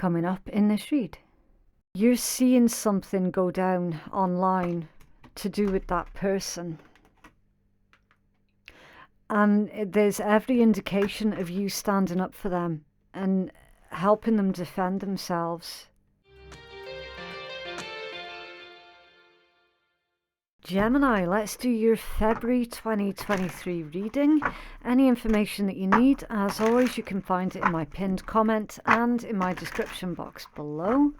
coming up in this read. You're seeing something go down online to do with that person. And there's every indication of you standing up for them and helping them defend themselves. Gemini, let's do your February 2023 reading. Any information that you need, as always, you can find it in my pinned comment and in my description box below.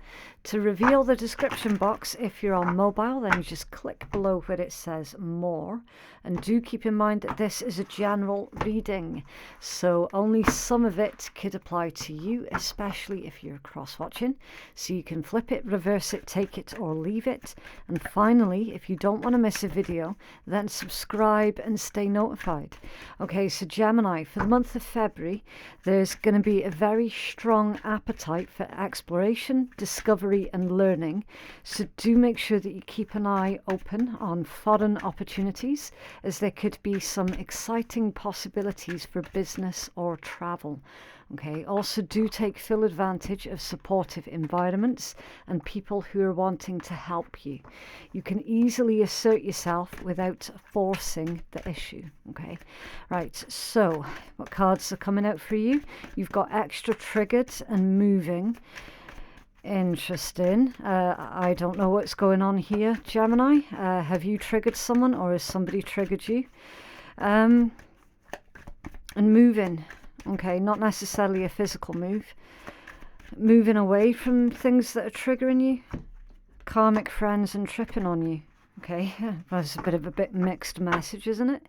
To reveal the description box, if you're on mobile, then you just click below where it says more. And do keep in mind that this is a general reading, so only some of it could apply to you, especially if you're cross-watching. So you can flip it, reverse it, take it or leave it. And finally, if you don't want to miss a video, then subscribe and stay notified. Okay, so Gemini, for the month of February, there's going to be a very strong appetite for exploration, discovery and learning. So do make sure that you keep an eye open on foreign opportunities, as there could be some exciting possibilities for business or travel. Okay, also do take full advantage of supportive environments and people who are wanting to help you. You can easily assert yourself without forcing the issue. Okay, right, so what cards are coming out for you? You've got extra triggered and moving. Interesting. I don't know what's going on here, Gemini. Have you triggered someone, or has somebody triggered you? And moving. Okay, not necessarily a physical move. Moving away from things that are triggering you. Karmic friends and tripping on you. Okay, that's a bit mixed message, isn't it?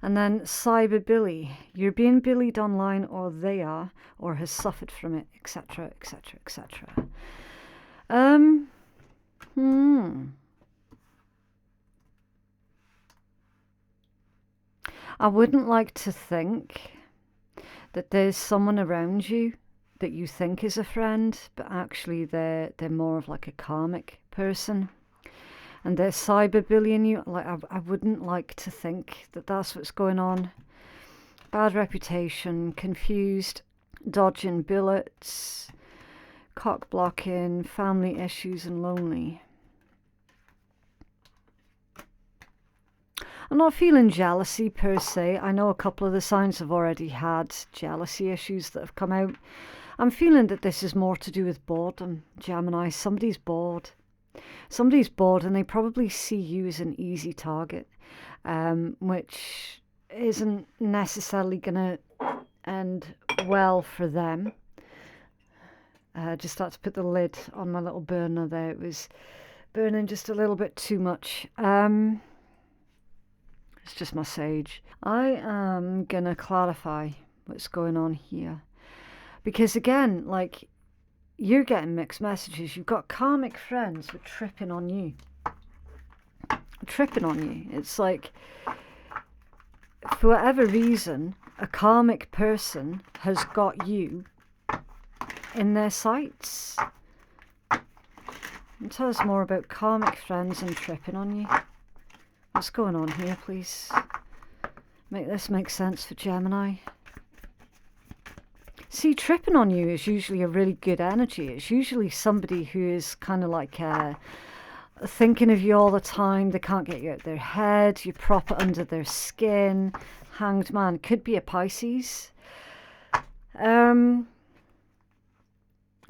And then cyberbully. You're being bullied online, or they are, or has suffered from it, etc., etc., etc. I wouldn't like to think that there's someone around you that you think is a friend, but actually they're more of like a karmic person, and they're cyberbullying you. Like I wouldn't like to think that that's what's going on. Bad reputation, confused, dodging bullets, cock blocking, family issues and lonely. I'm not feeling jealousy per se. I know a couple of the signs have already had jealousy issues that have come out. I'm feeling that this is more to do with boredom, Gemini. Somebody's bored. Somebody's bored, and they probably see you as an easy target, which isn't necessarily going to end well for them. Just had to put the lid on my little burner there. It was burning just a little bit too much. It's just my sage. I am going to clarify what's going on here. Because again, like, you're getting mixed messages. You've got karmic friends who are tripping on you. Tripping on you. It's like, for whatever reason, a karmic person has got you in their sights. And tell us more about karmic friends and tripping on you. What's going on here, please? Make this make sense for Gemini. See, tripping on you is usually a really good energy. It's usually somebody who is kind of like thinking of you all the time. They can't get you out of their head. You're proper under their skin. Hanged man. Could be a Pisces.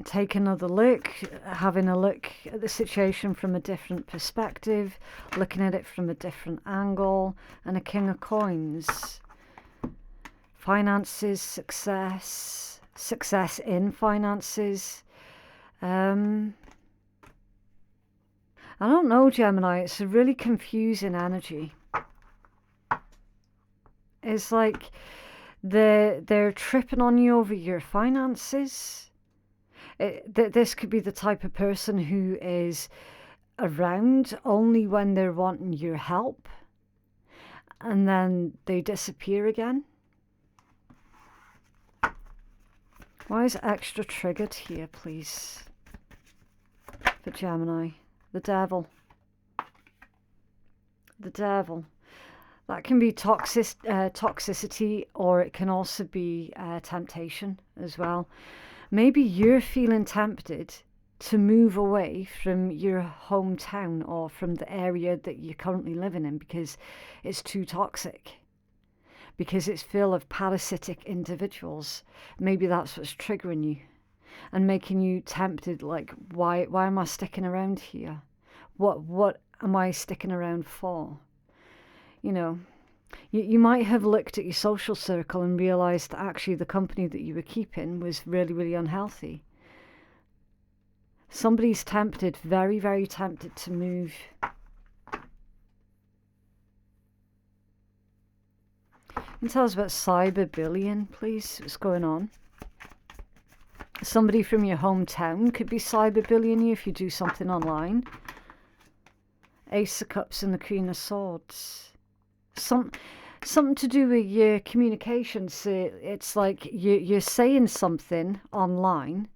Take another look, having a look at the situation from a different perspective, looking at it from a different angle, and a King of Coins. Finances, success in finances. I don't know, Gemini, it's a really confusing energy. It's like they're tripping on you over your finances. This could be the type of person who is around only when they're wanting your help, and then they disappear again. Why is extra triggered here, please? For Gemini. The devil. The devil. That can be toxicity, or it can also be temptation as well. maybe you're feeling tempted to move away from your hometown or from the area that you're currently living in because it's too toxic, because it's full of parasitic individuals. Maybe that's what's triggering you and making you tempted, like, why am I sticking around here? What am I sticking around for? You know, you might have looked at your social circle and realised that actually the company that you were keeping was really, really unhealthy. Somebody's tempted, very, very tempted to move. Can you tell us about cyberbullying, please? What's going on? Somebody from your hometown could be cyberbullying you if you do something online. Ace of Cups and the Queen of Swords. Something to do with your communications. It's like you're saying something online,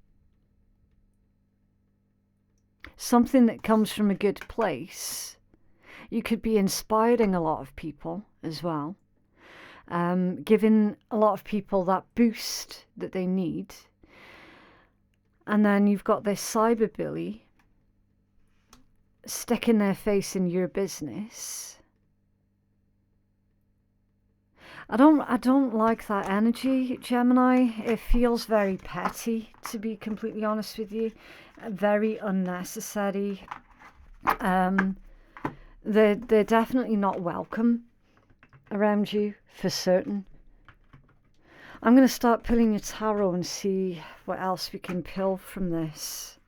something that comes from a good place. You could be inspiring a lot of people as well, giving a lot of people that boost that they need. And then you've got this cyberbully sticking their face in your business. I don't like that energy, Gemini. It feels very petty, to be completely honest with you. Very unnecessary. They're definitely not welcome around you, for certain. I'm going to start pulling your tarot and see what else we can pull from this.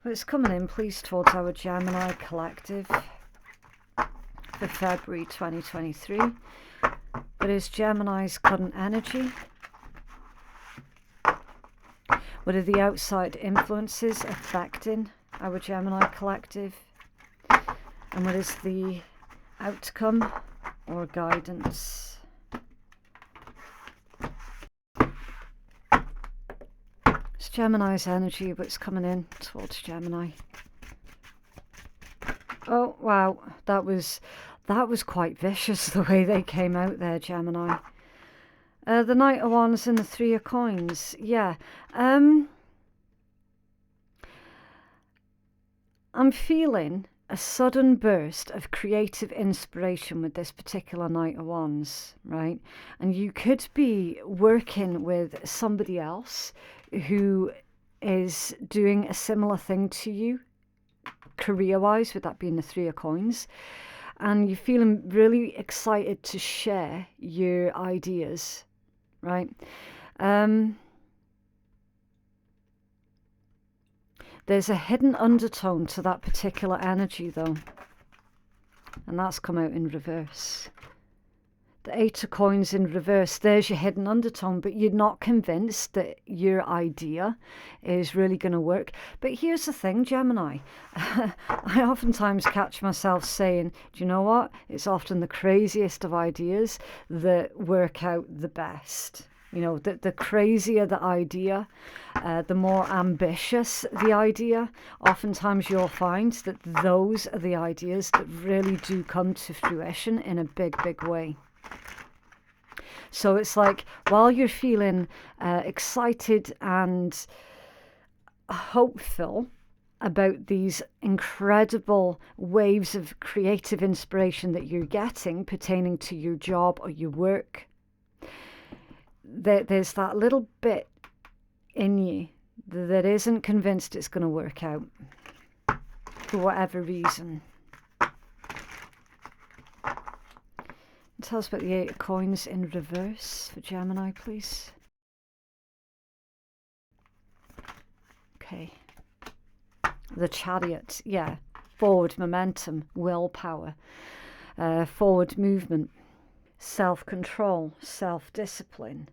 Well, it's coming in, please, towards our Gemini collective for February 2023. What is Gemini's current energy? What are the outside influences affecting our Gemini collective? And what is the outcome or guidance? It's Gemini's energy, what's coming in towards Gemini. Oh, wow, that was quite vicious, the way they came out there, Gemini. The Knight of Wands and the Three of Coins. Yeah. I'm feeling a sudden burst of creative inspiration with this particular Knight of Wands, right? And you could be working with somebody else who is doing a similar thing to you, career-wise, with that being the Three of Coins. And you're feeling really excited to share your ideas, right? There's a hidden undertone to that particular energy, though. And that's come out in reverse. The Eight of Coins in reverse, there's your hidden undertone, but you're not convinced that your idea is really going to work. But here's the thing, Gemini. I oftentimes catch myself saying, do you know what? It's often the craziest of ideas that work out the best. You know, the crazier the idea, the more ambitious the idea, oftentimes you'll find that those are the ideas that really do come to fruition in a big, big way. So it's like, while you're feeling excited and hopeful about these incredible waves of creative inspiration that you're getting pertaining to your job or your work, there's that little bit in you that isn't convinced it's going to work out for whatever reason. Tell us about the Eight of Coins in reverse for Gemini, please. Okay. The Chariot, yeah. Forward momentum, willpower, forward movement, self-control, self-discipline.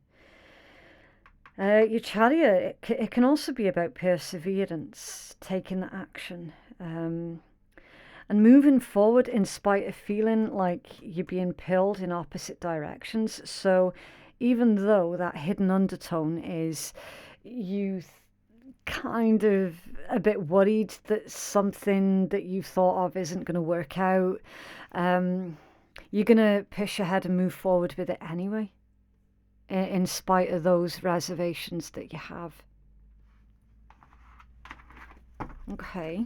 Your Chariot, it can also be about perseverance, taking the action, and moving forward in spite of feeling like you're being pulled in opposite directions. So even though that hidden undertone is you kind of a bit worried that something that you've thought of isn't going to work out, you're going to push ahead and move forward with it anyway. in spite of those reservations that you have. Okay.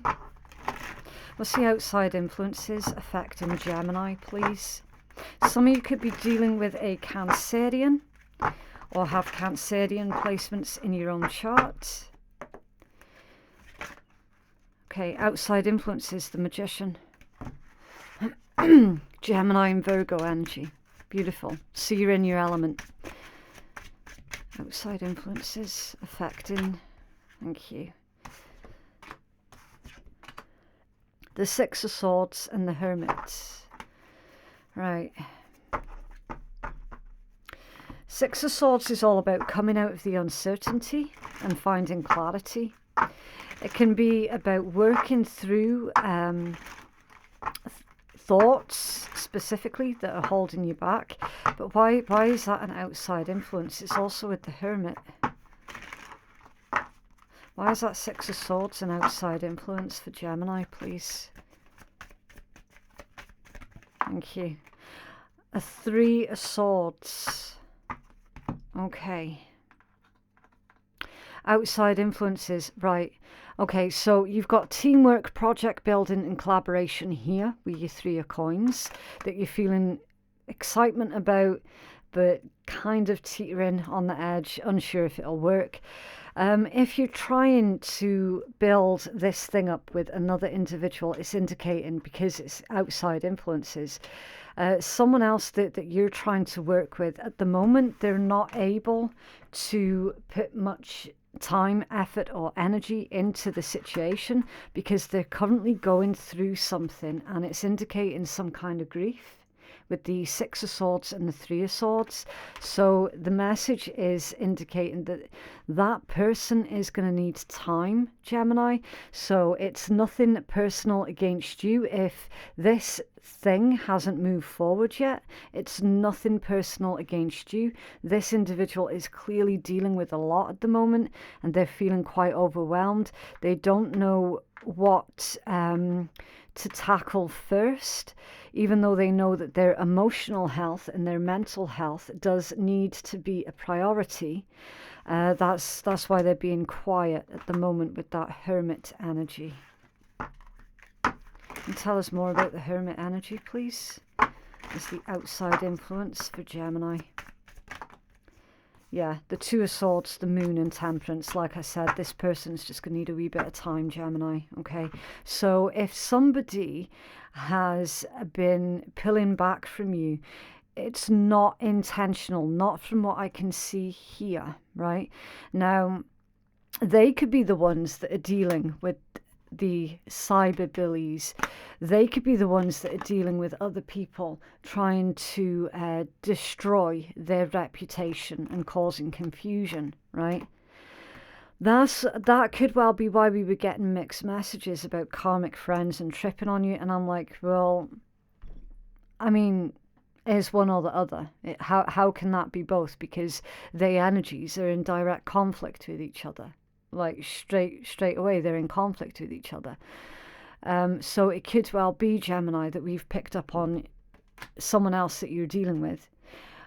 What's the outside influences affecting Gemini, please? Some of you could be dealing with a Cancerian or have Cancerian placements in your own chart. Okay, outside influences, the Magician. Gemini and Virgo energy. Beautiful. So you're in your element. Outside influences affecting. Thank you. The Six of Swords and the Hermit. Right. Six of Swords is all about coming out of the uncertainty and finding clarity. It can be about working through thoughts specifically that are holding you back. But why is that an outside influence? It's also with the Hermit. Why is that Six of Swords an outside influence for Gemini, please? Thank you. A Three of Swords. Okay. Outside influences, right. Okay, so you've got teamwork, project building and collaboration here with your Three of Coins that you're feeling excitement about, but kind of teetering on the edge, unsure if it'll work. If you're trying to build this thing up with another individual, it's indicating, because it's outside influences, someone else that you're trying to work with at the moment, they're not able to put much time, effort or energy into the situation because they're currently going through something, and it's indicating some kind of grief with the Six of Swords and the Three of Swords. So the message is indicating that that person is going to need time, Gemini. So it's nothing personal against you if this thing hasn't moved forward yet. It's nothing personal against you. This individual is clearly dealing with a lot at the moment and they're feeling quite overwhelmed. They don't know what to tackle first, even though they know that their emotional health and their mental health does need to be a priority. That's why they're being quiet at the moment with that Hermit energy. And tell us more about the Hermit energy, please. Is the outside influence for Gemini. Yeah, the Two of Swords, the Moon and Temperance. Like I said, this person's just going to need a wee bit of time, Gemini. Okay, so if somebody has been pulling back from you, it's not intentional, not from what I can see here, right? Now, they could be the ones that are dealing with the cyber bullies. They could be the ones that are dealing with other people trying to destroy their reputation and causing confusion, right? That could well be why we were getting mixed messages about karmic friends and tripping on you. And I'm like, well, I mean, is one or the other? How can that be both? Because their energies are in direct conflict with each other. Like straight away, they're in conflict with each other. So it could well be, Gemini, that we've picked up on someone else that you're dealing with,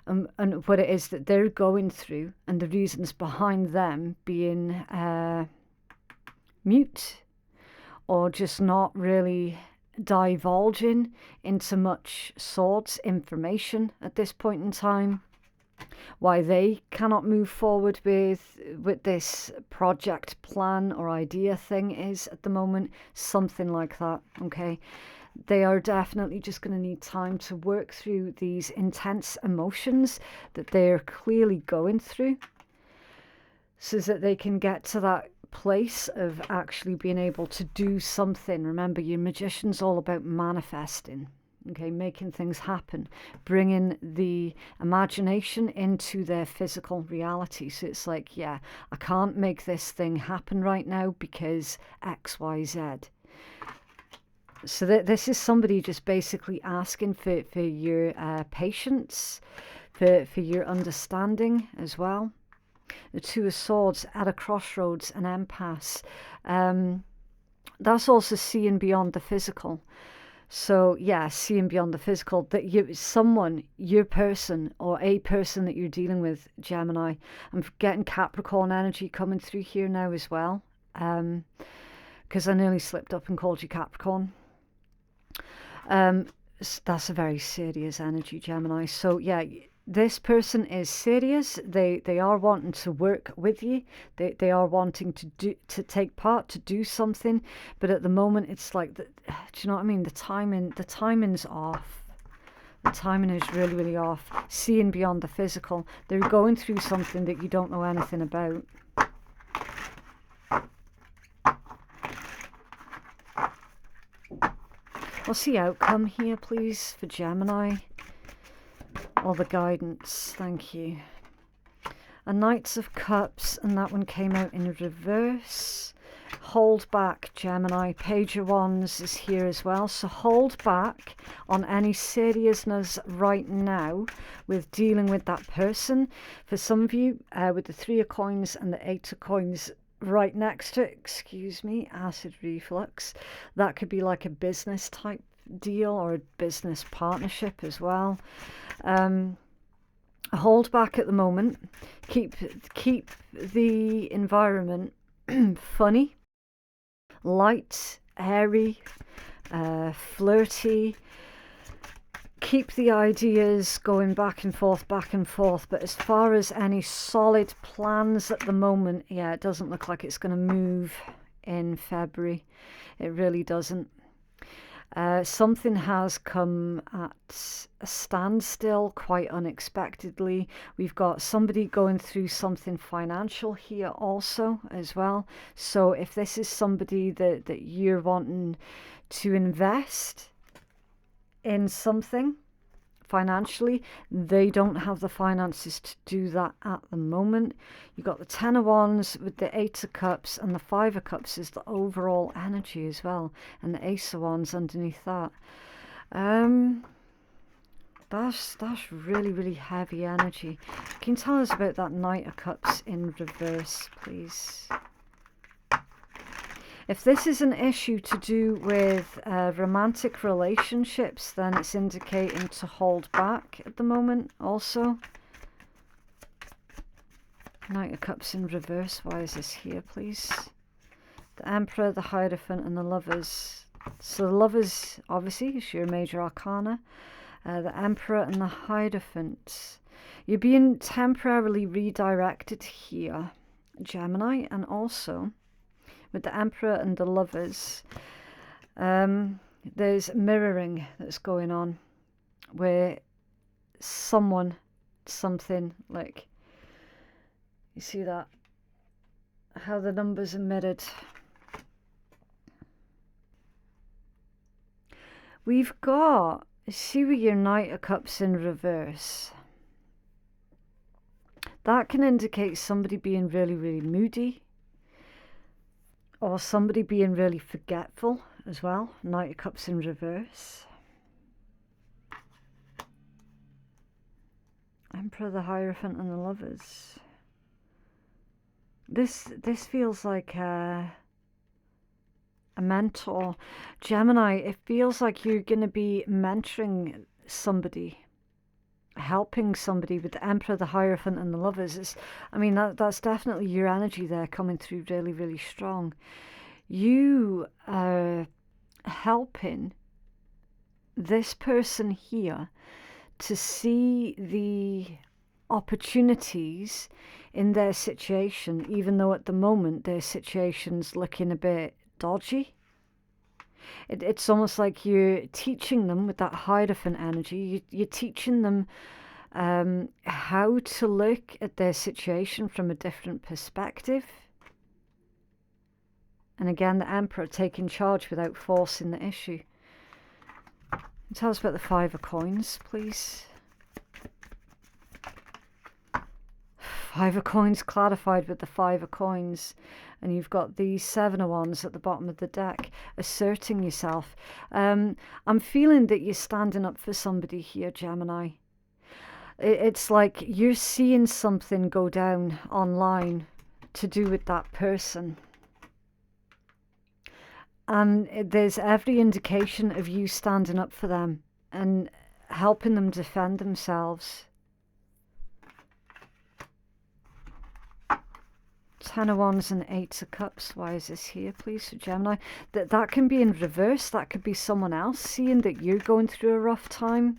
and what it is that they're going through, and the reasons behind them being mute, or just not really divulging into much swords information at this point in time. Why they cannot move forward with this project plan or idea thing is at the moment, something like that. Okay, they are definitely just going to need time to work through these intense emotions that they're clearly going through, so that they can get to that place of actually being able to do something. Remember, your Magician's all about manifesting. Okay, making things happen, bringing the imagination into their physical reality. So it's like, yeah, I can't make this thing happen right now because X, Y, Z. So this is somebody just basically asking for your patience, for your understanding as well. The Two of Swords at a crossroads, an impasse. That's also seeing beyond the physical. So yeah, seeing beyond the physical, that your person, or a person that you're dealing with, Gemini. I'm getting Capricorn energy coming through here now as well, because I nearly slipped up and called you Capricorn. That's a very serious energy, Gemini. So yeah, this person is serious. They are wanting to work with you. They are wanting to take part, to do something. But at the moment, it's like, do you know what I mean? The timing's off. The timing is really, really off. Seeing beyond the physical. They're going through something that you don't know anything about. What's the outcome here, please, for Gemini? All the guidance, thank you. A Knights of Cups, and that one came out in reverse. Hold back, Gemini. Page of Wands is here as well. So hold back on any seriousness right now with dealing with that person. For some of you, with the 3 of Coins and the 8 of Coins right next to it, excuse me, acid reflux, that could be like a business type deal or a business partnership as well. Hold back at the moment. Keep the environment funny, light, airy, flirty. Keep the ideas going back and forth, but as far as any solid plans at the moment, yeah, it doesn't look like it's going to move in February. It really doesn't. Something has come at a standstill quite unexpectedly. We've got somebody going through something financial here also as well. So if this is somebody that you're wanting to invest in something financially, they don't have the finances to do that at the moment. You've got the 10 of Wands with the 8 of Cups, and the 5 of Cups is the overall energy as well, and the Ace of Wands underneath that. That's really, really heavy energy. Can you tell us about that Knight of Cups in reverse, please? If this is an issue to do with romantic relationships, then it's indicating to hold back at the moment also. Knight of Cups in reverse. Why is this here, please? The Emperor, the Hierophant, and the Lovers. So the Lovers, obviously, is your major arcana. The Emperor and the Hierophant. You're being temporarily redirected here, Gemini, and also with the Emperor and the Lovers, there's mirroring that's going on where something, like, you see that, how the numbers are mirrored. We've got, see with your Knight of Cups in reverse, that can indicate somebody being really, really moody, or somebody being really forgetful as well. Knight of Cups in reverse. Emperor, the Hierophant, and the Lovers. This feels like a mentor. Gemini, it feels like you're going to be mentoring somebody, helping somebody with the Emperor, the Hierophant, and the Lovers. I mean, that's definitely your energy there coming through really, really strong. You are helping this person here to see the opportunities in their situation, even though at the moment their situation's looking a bit dodgy. It's almost like you're teaching them with that Hierophant energy. You're teaching them how to look at their situation from a different perspective. And again, the Emperor taking charge without forcing the issue. Tell us about the 5 of Coins, please. 5 of Coins clarified with the 5 of Coins. And you've got the 7 of Wands at the bottom of the deck, asserting yourself. I'm feeling that you're standing up for somebody here, Gemini. It's like you're seeing something go down online to do with that person. And there's every indication of you standing up for them and helping them defend themselves. 10 of Wands and 8 of Cups. Why is this here, please, for Gemini? That can be in reverse. That could be someone else seeing that you're going through a rough time,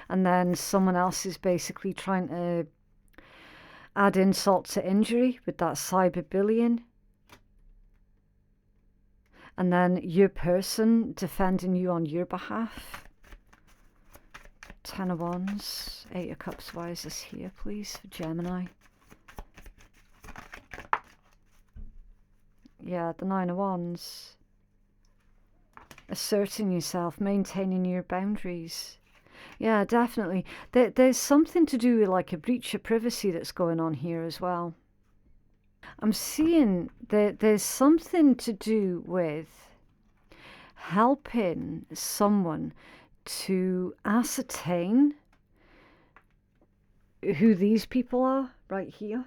and then someone else is basically trying to add insult to injury with that cyberbullying. And then your person defending you on your behalf. 10 of Wands, 8 of Cups. Why is this here, please, for Gemini? Yeah, the 9 of Wands. Asserting yourself, maintaining your boundaries. Yeah, definitely. There's something to do with like a breach of privacy that's going on here as well. I'm seeing that there's something to do with helping someone to ascertain who these people are right here.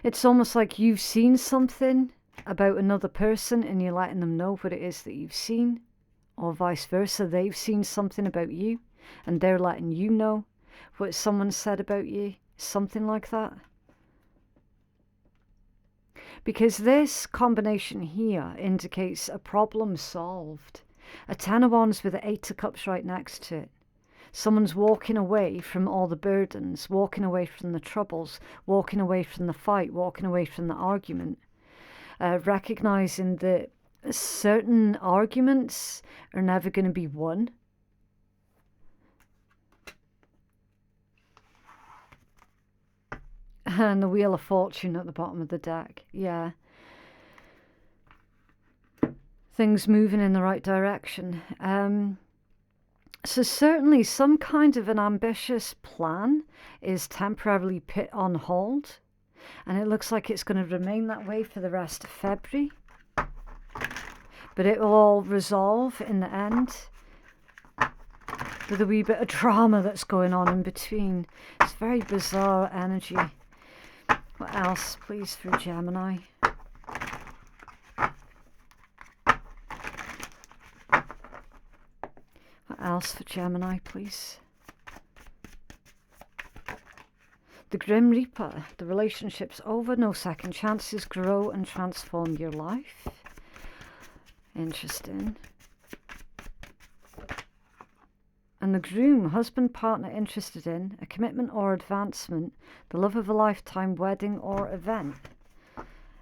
It's almost like you've seen something about another person and you're letting them know what it is that you've seen, or vice versa. They've seen something about you and they're letting you know what someone said about you, something like that. Because this combination here indicates a problem solved. A 10 of Wands with the 8 of Cups right next to it. Someone's walking away from all the burdens, walking away from the troubles, walking away from the fight, walking away from the argument. Recognizing that certain arguments are never going to be won. And the Wheel of Fortune at the bottom of the deck. Yeah. Things moving in the right direction. So certainly some kind of an ambitious plan is temporarily put on hold. And it looks like it's going to remain that way for the rest of February. But it will all resolve in the end. With a wee bit of drama that's going on in between. It's very bizarre energy. What else, please, for Gemini? What else for Gemini, please? The Grim Reaper. The relationship's over. No second chances. Grow and transform your life. Interesting. And the Groom, husband, partner interested in, a commitment or advancement, the love of a lifetime, wedding or event.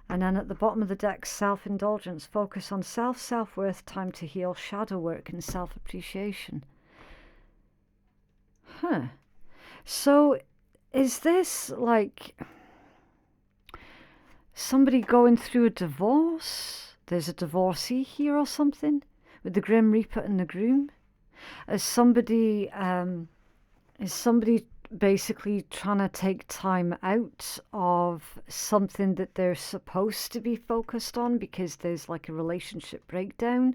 And then at the bottom of the deck, self-indulgence, focus on self-worth, time to heal, shadow work and self-appreciation. So is this like somebody going through a divorce? There's a divorcee here or something with the Grim Reaper and the Groom? Is somebody basically trying to take time out of something that they're supposed to be focused on because there's like a relationship breakdown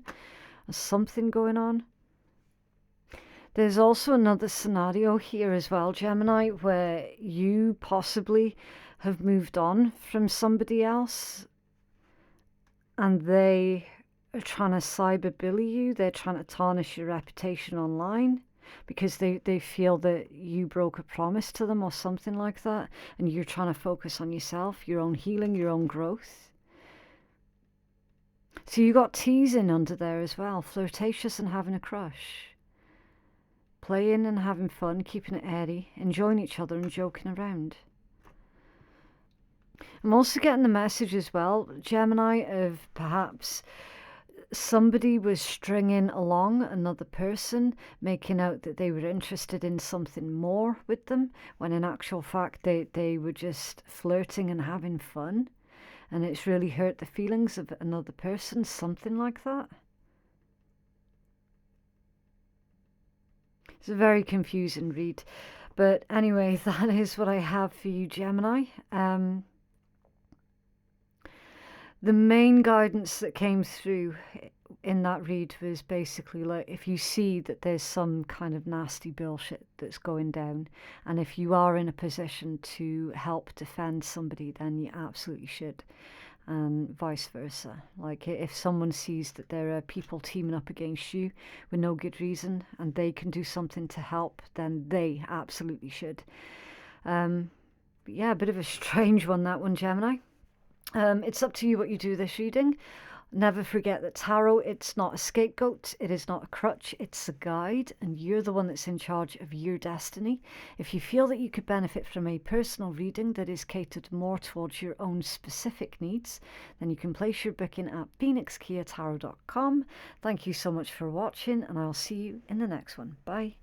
or something going on? There's also another scenario here as well, Gemini, where you possibly have moved on from somebody else and they are trying to cyberbully you. They're trying to tarnish your reputation online because they feel that you broke a promise to them or something like that, and you're trying to focus on yourself, your own healing, your own growth. So you got teasing under there as well, flirtatious and having a crush. Playing and having fun, keeping it airy, enjoying each other and joking around. I'm also getting the message as well, Gemini, of perhaps somebody was stringing along another person, making out that they were interested in something more with them, when in actual fact they were just flirting and having fun. And it's really hurt the feelings of another person, something like that. It's a very confusing read. But anyway, that is what I have for you, Gemini. The main guidance that came through in that read was basically like, if you see that there's some kind of nasty bullshit that's going down, and if you are in a position to help defend somebody, then you absolutely should. And vice versa. Like, if someone sees that there are people teaming up against you with no good reason and they can do something to help, then they absolutely should. But yeah, a bit of a strange one, that one, Gemini. It's up to you what you do this reading. Never forget that tarot, it's not a scapegoat, it is not a crutch, it's a guide, and you're the one that's in charge of your destiny. If you feel that you could benefit from a personal reading that is catered more towards your own specific needs, then you can place your booking at phoenixkeiatarot.com. Thank you so much for watching, and I'll see you in the next one. Bye.